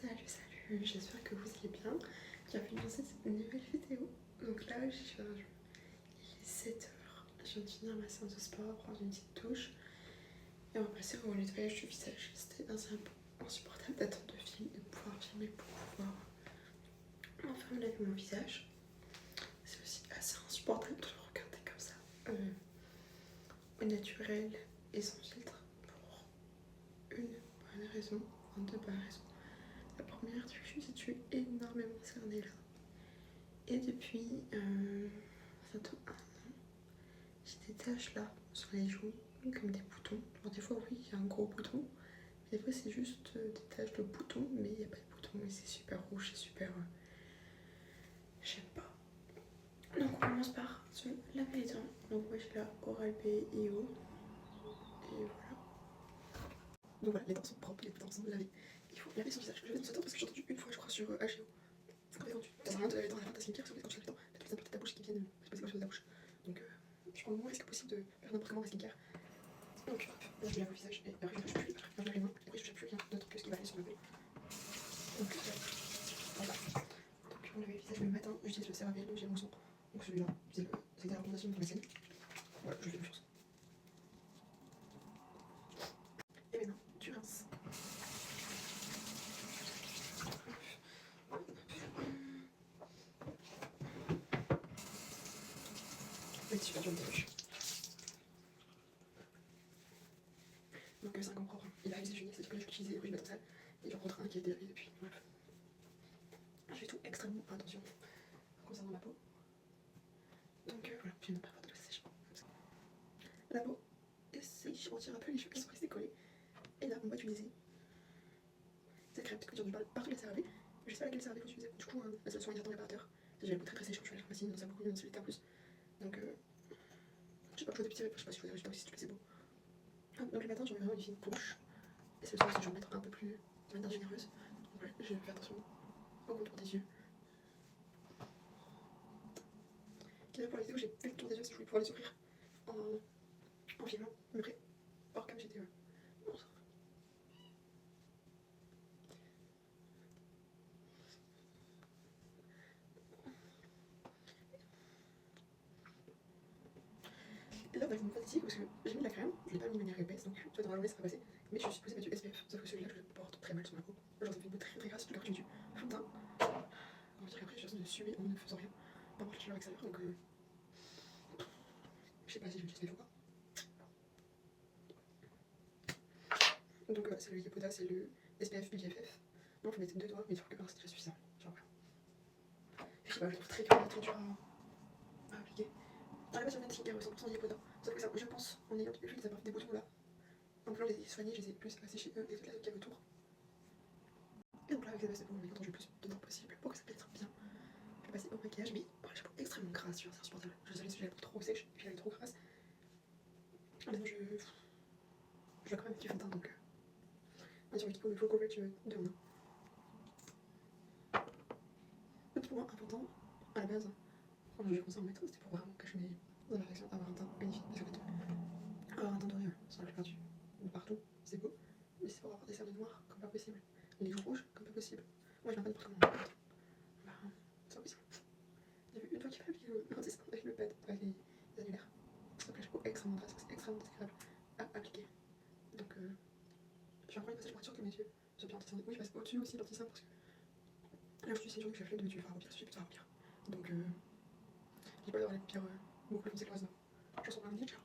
Salut, j'espère que vous allez bien. Bienvenue dans cette nouvelle vidéo. Donc là, il est 7h. Je viens de finir ma séance de sport, prendre une petite douche et on va passer au nettoyage du visage. C'était assez insupportable d'attendre de pouvoir filmer pour pouvoir enfin me laver mon visage. C'est aussi assez insupportable de le regarder comme ça, au naturel et sans filtre, pour une bonne raison, enfin deux bonnes raisons. La première, c'est que je suis énormément cernée là. Et depuis bientôt 1 an, j'ai des taches là sur les joues, comme des boutons. Alors des fois oui, il y a un gros bouton, mais des fois c'est juste des taches de boutons, mais il n'y a pas de bouton et c'est super rouge, c'est super... j'aime pas. Donc on commence par se laver les dents. Donc moi j'ai la Oral-B EO. Et voilà. Donc voilà, les dents sont propres, les dents sont lavées. Il faut laver son visage. Je vais dans ce temps parce que j'ai entendu une fois je crois sur HGO. En fait, quand tu as rien de laver les dents à la fin de ta skincare, parce que quand tu laves les dents, t'as toutes les impuretés de ta bouche qui viennent se passer par de la bouche. Donc je prends le moins risque possible de faire n'importe comment ma skincare. Donc là je me lave le visage et après je ne touche plus, après je lave les mains, après je ne touche plus rien d'autre que ce qui va aller sur ma peau. Donc voilà. Donc on lave le visage le matin, j'utilise le CeraVe, le gel moussant. Donc celui-là, c'était la recommandation de la scène. Voilà, je fais la même chose. Et maintenant, tu rinces. C'est super dur de dérocher. Donc c'est un gant propre, il a usé juillet, c'est-à-dire que là je l'utilisais, après je mets dans sale, et j'en rencontre un qui est délavé depuis, bref. Je fais tout extrêmement attention concernant ma peau. Donc voilà, je viens de prévoir de la sèche. La peau est sèche, on retire un peu les cheveux qui sont restés collés. Et là on va utiliser cette crème, parce que tu parles partout de la CeraVe, je sais pas laquelle CeraVe faut utiliser. Du coup la solution hydratant réparateur, j'ai la peau très sèche quand je suis à la pharmacie, il y en a beaucoup, il y en a celui en plus. Donc j'ai pas le choix de petit, je sais pas si je choisis le résultat aussi si tu fais c'est beau. Donc le matin j'en mets vraiment une fine couche. Et c'est le soir que je vais en mettre un peu plus de manière généreuse. Donc voilà, je vais faire attention au contour des yeux. Pour la vidéo, j'ai fait le tour des yeux parce que je voulais pouvoir les ouvrir en filmant. Mais après, hors cam, j'étais bon, ça. Et là, je me fatigue parce que j'ai mis de la crème, je l'ai pas mis de manière épaisse, donc tu vois, dans la journée ça va passer. Mais je suis supposée mettre du SPF, sauf que celui-là, je le porte très mal sur ma peau. Genre, ça me fait une peau très très grasse, surtout quand j'ai du fond de teint. On va dire qu'après, j'ai l'impression de suer en ne faisant rien. Par rapport à la chaleur extérieure, donc je sais pas si je vais l'utiliser ou pas. Donc c'est le Yepoda, c'est le SPF BFF. Non, je mettais 2 doigts, mais je trouve que 1 c'est déjà suffisant. Genre voilà. Je sais pas, je trouve très dur à appliquer. À la base, j'aime bien des skincare 100% Yepoda. Sauf que ça, je pense, en ayant vu les des boutons là, en voulant les soigner, je les ai plus asséchés eux et toute la zone qu'il y a autour. Et donc là, avec la base de peau, en mettant le plus de temps possible pour que ça pénètre bien. Je vais passer au maquillage, mais oh, j'ai la peau extrêmement grasse, c'est insupportable. Je suis désolée si j'ai la peau trop sèche et puis elle est trop grasse. Honnêtement, je dois quand même mettre du fond de teint donc. Sur le Kiko, le full coverage de 1 an. Autre point important, à la base, quand j'ai commencé à en mettre, c'était pour vraiment cacher mes imperfections, avoir un teint magnifique. Parce qu'en fait, avoir un teint doré, sur la plupart de partout, c'est beau, mais c'est pour avoir des cernes noires comme pas possible. Les joues rouges comme pas possible. Moi, je viens pas n'importe comment. Bah, c'est pas possible. J'ai vu une fois qu'il fallait appliquer le dessin avec le pad, avec les annulaires. Donc là, j'ai peau extrêmement grasse, c'est extrêmement désagréable à appliquer. Donc, je vais encore une passage pour être sûr que mes yeux soient bien anti-cernés. Oui, je passe au-dessus aussi l'anti-cerne parce que là, aujourd'hui, c'est une journée que j'ai flemme de mettre du fard à paupières, j'ai plus de fard à paupières. Donc, j'ai pas d'avoir les paupières beaucoup plus foncées que le reste. Je ressemble à un ninja.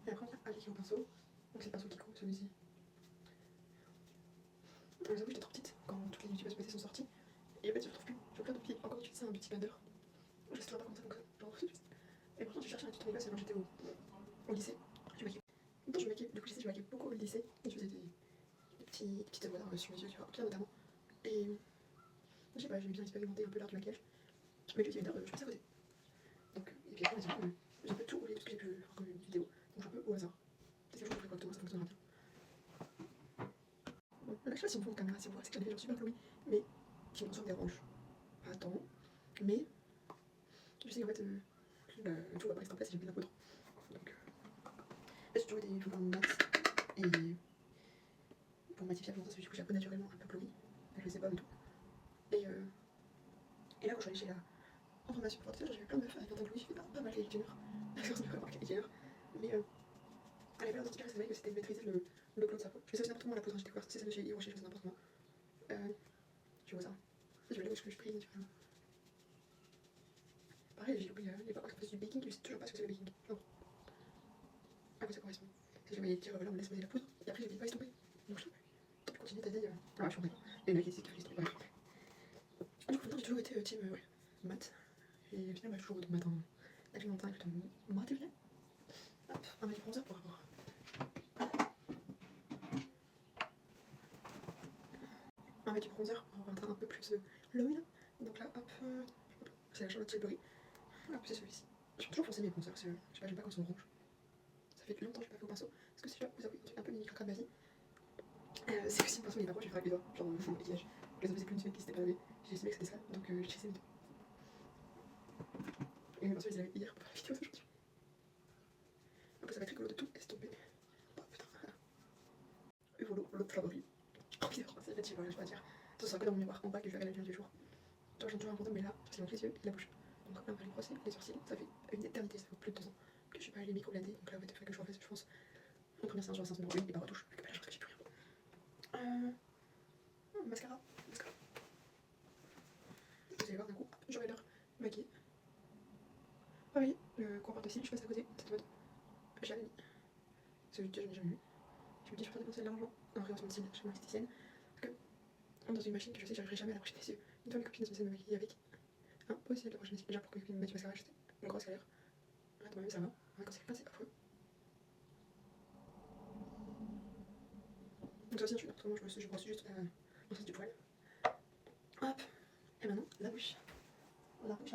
Et après, on vient appliquer au pinceau. Donc, c'est le pinceau Kiko, celui-ci. Je vous avoue, j'étais trop petite quand toutes les youtubeuses beauté sont sorties. Et en fait, je ne retrouve plus. Je regarde depuis encore utiliser un beauty blender. Je sais toujours pas comment ça fonctionne. Genre, et pourtant, je cherchais un tuto en classe quand j'étais au lycée. Je maquillais. Du coup, je maquillais beaucoup au lycée. Et je faisais des petites œuvres sur mes yeux, tu vois, au notamment. Et je sais pas, j'aimais bien expérimenter un peu l'art du maquillage. Mais le beauty blender, je passais à côté. Donc, et puis après, j'ai un peu tout roulé, tout ce que j'ai pu faire comme vidéo. Donc, je suis un peu au hasard. Peut-être que je ferai correctement, ça fonctionnera bien. Bon, là, je sais pas si on voit en caméra, si on voit, c'est que j'ai des gens super glowy, mais qui me dérange. Pas tant. Mais je sais qu'en fait, tout va pas rester en place si j'ai plus de la poudre. Donc, j'ai toujours eu des joues mat. Et pour matifier avant ça, du coup, j'ai la peau naturellement un peu glowy. pas du tout. Et là, quand je suis allée chez la en formation pour j'ai vu plein de meufs avec un teint glowy, j'ai fait pas mal les tuneurs. D'accord, c'est pas les tuneurs. Mais elle avait l'air d'antiquer, c'est vrai que c'était maîtriser le glow de sa peau. Je fais ça aussi n'importe comment la poudre, j'ai découvert, c'est celle de chez Yves Rocher, je fais ça n'importe comment. Tu vois ça. Je vais aller où je prie naturellement. Pareil, j'ai oublié l'époque où je faisais du baking, je sais toujours pas ce que c'est le baking. Genre, à quoi ça correspond. Si je voyais dire, voilà, on me laisse poser la poudre, et après j'ai dit, pas estomper. Donc je sais pas. Continue, t'as dit, ah, je suis en train. Et le mec ici qui fait l'estomper. Du coup, j'ai toujours été team, ouais, maths. Et au final, bah, toujours de matin alimentaire et plutôt maths, hop, un petit bronzer pour avoir un petit bronzer pour avoir un teint un peu plus lune. Donc là, hop, c'est la Charlotte Tilbury. Hop, c'est celui-ci. J'ai toujours foncé mes bronzers, je sais pas, j'aime pas quand ils sont rouges. Ça fait longtemps que j'ai pas fait au pinceau. Parce que si je dois vous avouer un truc un peu mini cracra de ma vie, c'est aussi le pinceau il est pas proche, je vais faire avec les doigts, genre dans mon maquillage. Je les ai faisais plus une semaine qui s'était pas lavé. J'ai estimé que c'était ça, donc j'ai essayé mes doigts. Et mes pinceaux, je les avais hier pour la vidéo d'aujourd'hui. Un peu ça va être rigolo de tout estomper. Oh putain. Uvolo, le favori. Oh putain, c'est fait, je sais pas dire. Ça sera que dans mon miroir en bas que je verrai la lumière du jour. Toi, j'ai toujours un fantôme, mais là, c'est les yeux et la bouche. Donc, là, on va les brosser, les sourcils, ça fait une éternité, ça fait plus de 2 ans que je suis pas allée microblader. Donc là, ouais, il faut que je refais, je pense. En première séance, genre 5 numéro 1 et pas retouche. Parce que là, je pense que j'ai plus rien. Mascara. Vous allez voir d'un coup, j'aurai l'heure maquillée. Pareil, le coiffeur de cils, je passe à côté, cette mode. J'avais mis. Celui que je n'ai jamais eu. Je me dis, je suis en train de dépenser de l'argent en réhaussement de cils chez mon esthéticienne. Parce que dans une machine que je sais, j'arriverai jamais à la prochaine des yeux. Une fois, mes copines sont censées me maquiller avec. Impossible la prochaine des yeux. Déjà, pour que mes copines me mettent du mascara, j'étais une grosse galère. Là, dans ma vie, ça va. Quand c'est quelqu'un, c'est affreux. Donc, ça aussi, je brosse juste en face du poil. Hop. Et maintenant, la bouche. La bouche.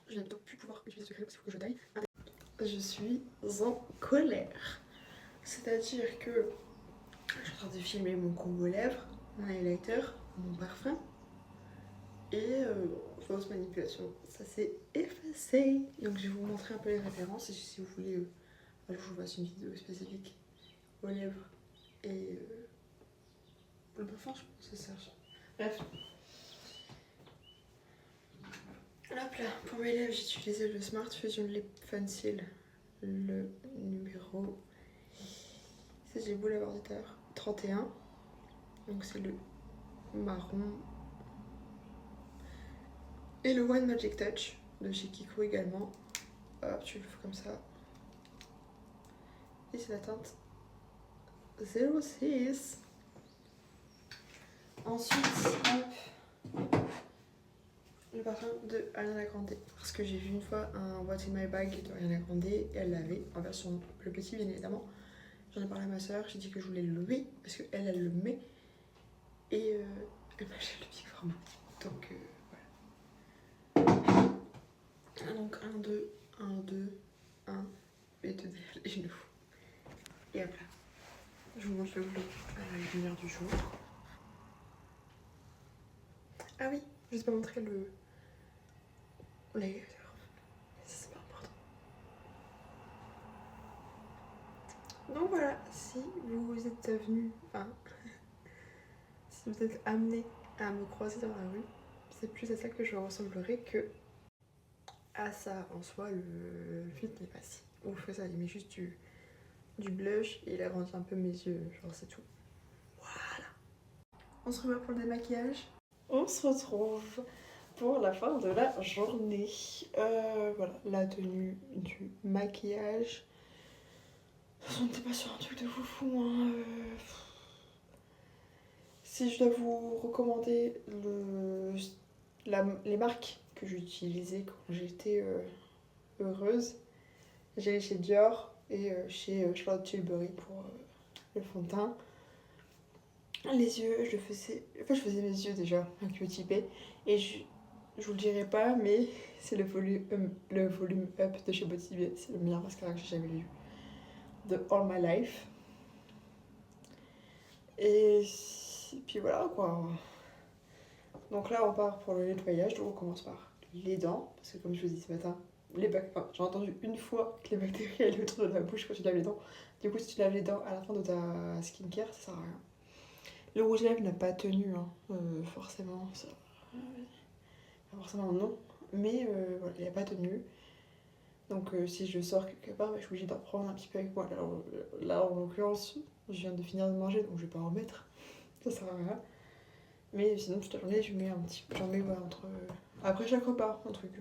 Je vais bientôt plus pouvoir utiliser ce crayon parce qu'il faut que je taille. Je suis en colère. C'est-à-dire que je suis en train de filmer mon combo lèvres, mon highlighter, mon parfum et fausse manipulation. Ça s'est effacé. Donc je vais vous montrer un peu les références et si vous voulez, je vous fasse une vidéo spécifique aux lèvres et le parfum, je pense que c'est ça. Bref. Hop là, pour mes lèvres, j'ai utilisé le Smart Fusion Lip Pencil, le numéro, c'est j'ai beau l'avoir dit tout à l'heure, 31. Donc c'est le marron. Et le One Magic Touch de chez Kiko également. Hop, tu le fais comme ça. Et c'est la teinte 06. Ensuite, hop, le parfum de Ariana Grande. Parce que j'ai vu une fois un What's in My Bag de Ariana Grande et elle l'avait en version le petit, bien évidemment. J'en ai parlé à ma soeur, j'ai dit que je voulais le louer parce qu'elle, elle le met. Et elle m'achète le big format. Donc voilà. Donc 1, 2, 1, 2, 1 et 2 derrière les genoux. Et hop là. Je vous montre le glow à la lumière du jour. Ah oui, je ne vais pas montrer le highlighter. C'est pas important. Donc voilà, si vous êtes venu, si vous êtes amené à me croiser dans la rue, c'est plus à ça que je ressemblerai que à ça. En soi, le filtre n'est pas si ouf que ça. Il met juste du blush et il agrandit un peu mes yeux, genre c'est tout. Voilà. On se revoit pour le démaquillage. On se retrouve pour la fin de la journée. Voilà, la tenue du maquillage. On n'était pas sur un truc de foufou, hein. Si je dois vous recommander les marques que j'utilisais quand j'étais heureuse, j'allais chez Dior et chez Charlotte Tilbury pour le fond de teint. Les yeux, je faisais mes yeux déjà avec Beauty Bay et je vous le dirai pas, mais c'est le volume up de chez Beauty Bay, c'est le meilleur mascara que j'ai jamais eu de all my life. Et puis voilà quoi. Donc là on part pour le nettoyage, donc on commence par les dents, parce que comme je vous dis ce matin, j'ai entendu une fois que les bactéries allaient autour de la bouche quand tu laves les dents. Du coup si tu laves les dents à la fin de ta skincare, ça sert à rien. Le rouge à lèvres n'a pas tenu, hein, forcément. Ça... Forcément non, mais voilà, il n'a pas tenu. Donc si je sors quelque part, bah, je suis obligée d'en prendre un petit peu avec moi. Là en l'occurrence, je viens de finir de manger, donc je vais pas en remettre. Ça sert à rien. Mais sinon, toute la journée, je mets un petit peu. J'en mets entre. Après chaque repas, un truc,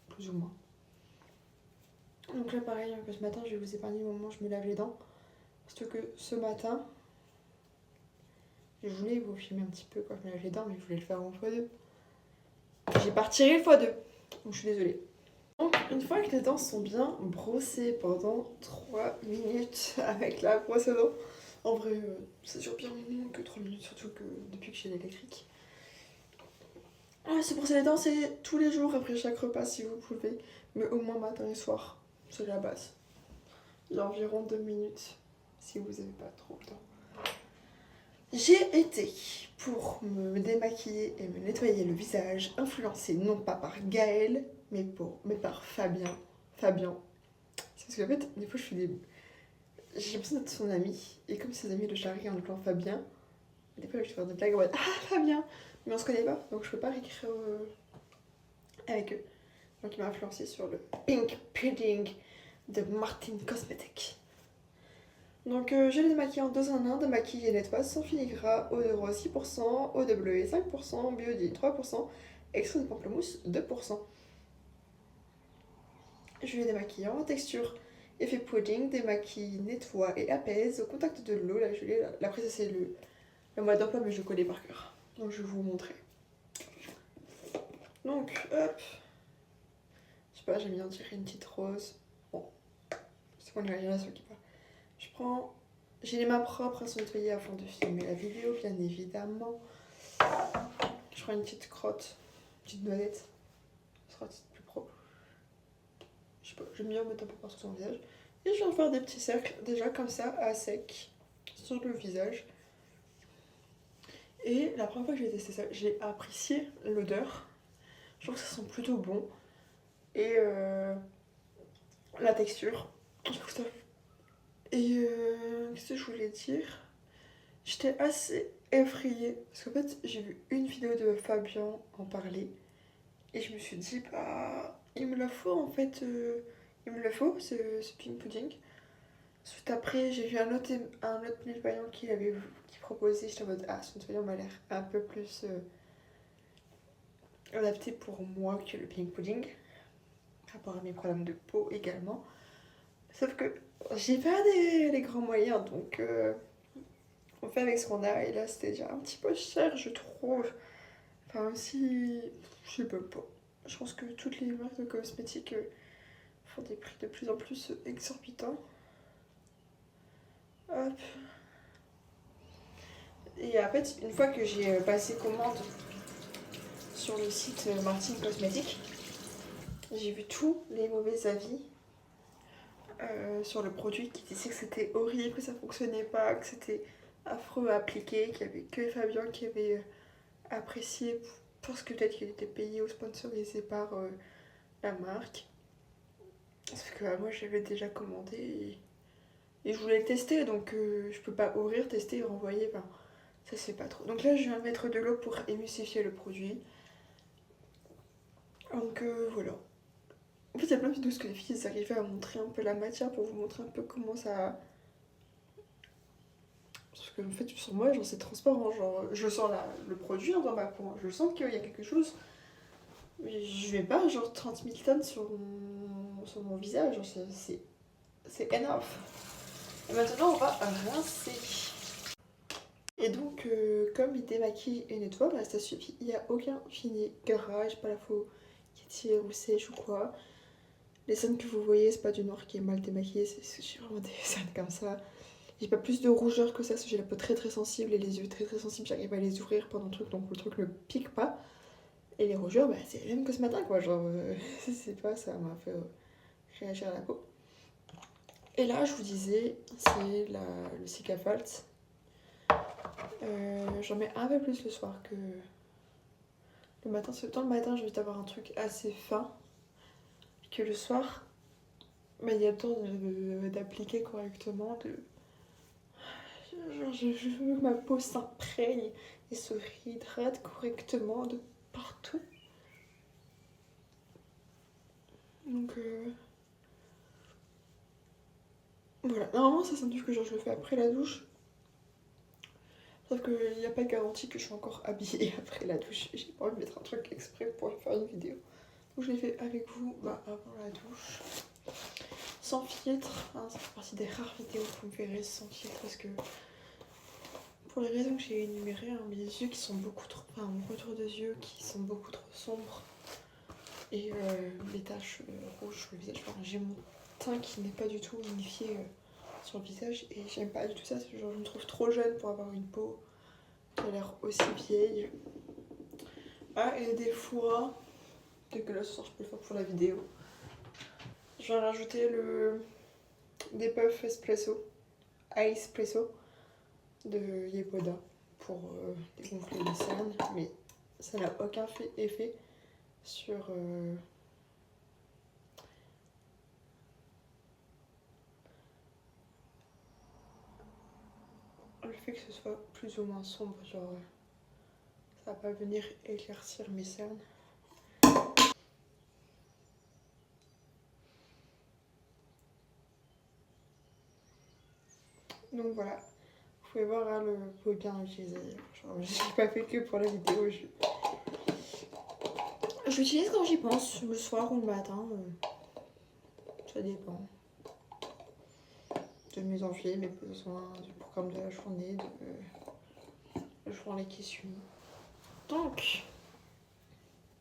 plus ou moins. Donc là, pareil, que ce matin, je vais vous épargner le moment où je me lave les dents. Parce que ce matin, je voulais vous filmer un petit peu quand je me lave les dents, mais je voulais le faire en x2. J'ai pas retiré le x2, donc je suis désolée. Donc, une fois que les dents sont bien brossées pendant 3 minutes avec la brosse à dents, en vrai, ça dure bien moins que 3 minutes, surtout que depuis que j'ai l'électrique. Se brosser les dents, c'est tous les jours après chaque repas si vous pouvez, mais au moins matin et soir, c'est la base. Il y a environ 2 minutes si vous n'avez pas trop le temps. J'ai été, pour me démaquiller et me nettoyer le visage, influencée non pas par Gaël, mais par Fabien. Fabien. C'est parce qu'en fait, des fois, j'ai l'impression d'être son amie, et comme ses amis le charrient en appelant Fabien, des fois, je vais faire des blagues en mode Ah, Fabien. Mais on se connaît pas, donc je peux pas réécrire avec eux. Donc il m'a influencé sur le Pink Pudding de Martin Cosmetics. Donc je l'ai démaquillé en 2 en 1, démaquille et nettoie sans filigrane, eau de rose 6%, eau de bleuet 5%, biodine 3%, extrait de pamplemousse 2%. Je l'ai démaquillé en texture effet pudding, démaquille, nettoie et apaise au contact de l'eau. La gelée, la prise c'est le mois d'emploi, mais je le connais par cœur. Donc je vais vous montrer. Donc hop, je sais pas, j'aime bien tirer une petite rose. Bon, c'est mon imagination qui parle. Je prends. J'ai les mains propres à se nettoyer afin de filmer la vidéo, bien évidemment. Je prends une petite crotte, une petite noisette. Ce sera plus propre. Je sais pas, j'aime bien mettre un peu partout sur son visage. Et je viens faire des petits cercles, déjà comme ça, à sec, sur le visage. Et la première fois que j'ai testé ça, j'ai apprécié l'odeur. Je trouve que ça sent plutôt bon. Et la texture. Je trouve ça. Et qu'est-ce que je voulais dire? J'étais assez effrayée. Parce qu'en fait, j'ai vu une vidéo de Fabien en parler. Et je me suis dit, bah, il me le faut en fait. Il me le faut, ce pink pudding. Suite après, j'ai vu un autre nettoyant qui proposait. J'étais en mode, ah, ce nettoyant m'a l'air un peu plus adapté pour moi que le pink pudding. Par rapport à mes problèmes de peau également. Sauf que j'ai pas les grands moyens, donc on fait avec ce qu'on a. Et là, c'était déjà un petit peu cher, je trouve. Enfin, si. Je sais pas. Je pense que toutes les marques de cosmétiques font des prix de plus en plus exorbitants. Hop. Et en fait, une fois que j'ai passé commande sur le site Martin Cosmetics, j'ai vu tous les mauvais avis sur le produit qui disaient que c'était horrible, que ça fonctionnait pas, que c'était affreux à appliquer, qu'il y avait que Fabien qui avait apprécié parce que peut-être qu'il était payé ou sponsorisé par la marque. Parce que moi j'avais déjà commandé et je voulais le tester, donc je peux pas ouvrir, tester et renvoyer, ben, ça c'est pas trop. Donc là je viens mettre de l'eau pour émulsifier le produit. Donc voilà. En fait il y a plein de vidéos que les filles arrivaient à montrer un peu la matière pour vous montrer un peu comment ça... Parce que en fait sur moi genre c'est transparent, genre je sens le produit dans ma peau, je sens qu'il y a quelque chose. Mais je vais pas genre 30 000 tonnes sur mon visage, genre, c'est enough. Et maintenant, on va rincer. Et donc, comme il démaquille et nettoie, bah, ça suffit. Il n'y a aucun fini gras, pas la peau qui tire ou sèche ou quoi. Les scènes que vous voyez, c'est pas du noir qui est mal démaquillé, c'est vraiment des scènes comme ça. J'ai pas plus de rougeur que ça, parce que j'ai la peau très très sensible et les yeux très très sensibles, j'arrive à les ouvrir pendant le truc, donc le truc ne pique pas. Et les rougeurs, bah, c'est les mêmes que ce matin, quoi. Genre, c'est pas, ça m'a fait réagir à la peau. Et là, je vous disais, c'est le Cicafalte. J'en mets un peu plus le soir que le matin. Parce que dans le matin, je vais avoir un truc assez fin. Que le soir, bah, il y a le temps d'appliquer correctement. Genre, je veux que ma peau s'imprègne et se réhydrate correctement de partout. Donc voilà, normalement ça c'est un truc que genre, je le fais après la douche. Sauf qu'il n'y a pas de garantie que je suis encore habillée après la douche. J'ai pas envie de mettre un truc exprès pour faire une vidéo. Donc je l'ai fait avec vous avant la douche. Sans filtre, hein, ça fait partie des rares vidéos que vous me verrez sans filtre parce que pour les raisons que j'ai énumérées, hein, mes yeux qui sont beaucoup trop, enfin mon retour de yeux qui sont beaucoup trop sombres et les taches rouges sur le visage. Enfin, j'ai mon teint qui n'est pas du tout unifié sur le visage et j'aime pas du tout ça. Genre, je me trouve trop jeune pour avoir une peau qui a l'air aussi vieille. Ah, et des fois, peut-être que là ce soir je peux le faire pour la vidéo. Je vais rajouter des puffs espresso, espresso de Yepoda pour dégonfler les cernes, mais ça n'a aucun effet sur le fait que ce soit plus ou moins sombre, genre ça va pas venir éclaircir mes cernes. Donc voilà, vous pouvez voir hein, le pot bien utilisé. J'ai pas fait que pour la vidéo. Je l'utilise quand j'y pense, le soir ou le matin. Ça dépend de mes envies, mes besoins, du programme de la journée, de la journée qui suit. Donc,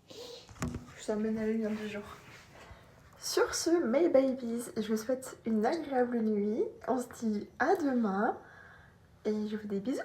je vous amène à la lumière du jour. Sur ce, mes babies, je vous souhaite une agréable nuit. On se dit à demain et je vous fais des bisous.